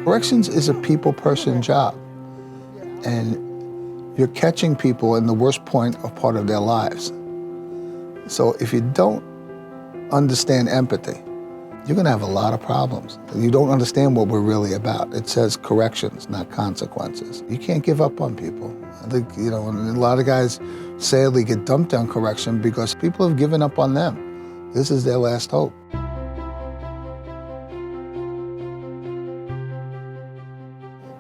Corrections is a people person job. And you're catching people in the worst point or part of their lives. So if you don't understand empathy, you're gonna have a lot of problems. You don't understand what we're really about. It says corrections, not consequences. You can't give up on people. I think, and a lot of guys sadly get dumped on correction because people have given up on them. This is their last hope.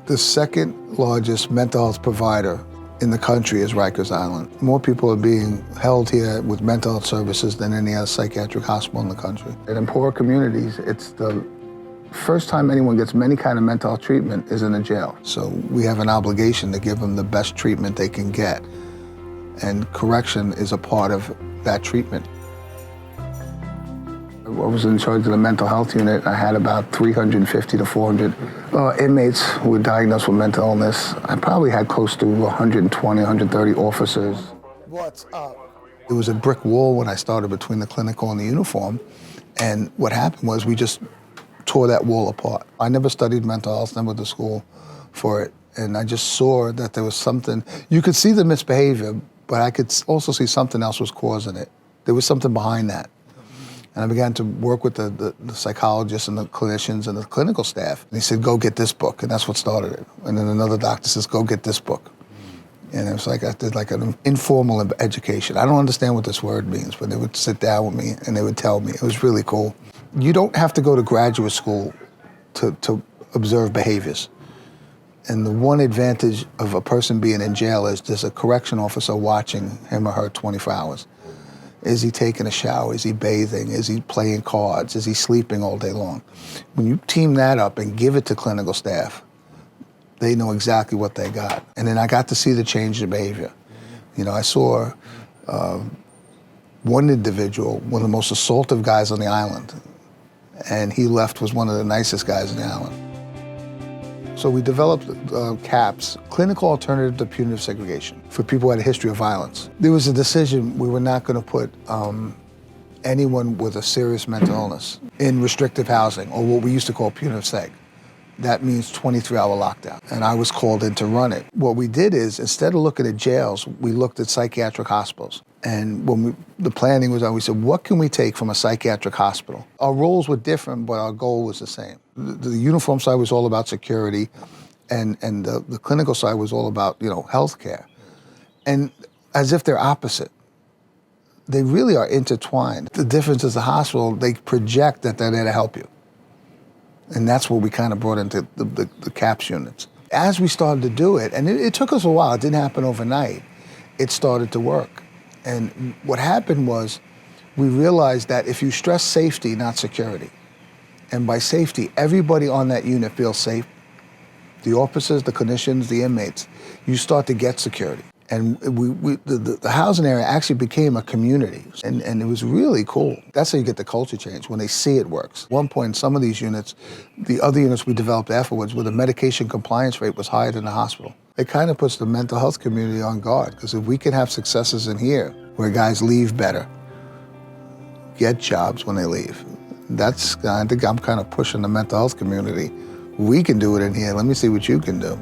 The second largest mental health provider in the country is Rikers Island. More people are being held here with mental health services than any other psychiatric hospital in the country. And in poor communities, it's the first time anyone gets any kind of mental health treatment is in a jail. So we have an obligation to give them the best treatment they can get. And correction is a part of that treatment. I was in charge of the mental health unit. I had about 350 to 400 inmates who were diagnosed with mental illness. I probably had close to 120, 130 officers. What's up? It was a brick wall when I started between the clinical and the uniform. And what happened was we just tore that wall apart. I never studied mental health, never went to school for it. And I just saw that there was something, you could see the misbehavior, but I could also see something else was causing it. There was something behind that. And I began to work with the psychologists and the clinicians and the clinical staff. And he said, go get this book, and that's what started it. And then another doctor says, go get this book. And it was like, I did like an informal education. I don't understand what this word means, but they would sit down with me and they would tell me. It was really cool. You don't have to go to graduate school to observe behaviors. And the one advantage of a person being in jail is there's a correction officer watching him or her 24 hours. Is he taking a shower? Is he bathing? Is he playing cards? Is he sleeping all day long? When you team that up and give it to clinical staff, they know exactly what they got. And then I got to see the change in behavior. I saw one individual, one of the most assaultive guys on the island, and he left was one of the nicest guys on the island. So we developed CAPS, Clinical Alternative to Punitive Segregation, for people who had a history of violence. There was a decision we were not going to put anyone with a serious mental illness in restrictive housing, or what we used to call punitive seg. That means 23-hour lockdown, and I was called in to run it. What we did is, instead of looking at jails, we looked at psychiatric hospitals. And when the planning was on, we said, what can we take from a psychiatric hospital? Our roles were different, but our goal was the same. The uniform side was all about security, and the clinical side was all about, healthcare. And as if they're opposite. They really are intertwined. The difference is the hospital, they project that they're there to help you. And that's what we kind of brought into the CAPS units. As we started to do it, and it took us a while, it didn't happen overnight, it started to work. And what happened was, we realized that if you stress safety, not security, and by safety, everybody on that unit feels safe, the officers, the clinicians, the inmates, you start to get security. And the housing area actually became a community, and it was really cool. That's how you get the culture change, when they see it works. At one point, some of these units, the other units we developed afterwards, where the medication compliance rate was higher than the hospital. It kind of puts the mental health community on guard, because if we can have successes in here, where guys leave better, get jobs when they leave, I think I'm kind of pushing the mental health community. We can do it in here, let me see what you can do.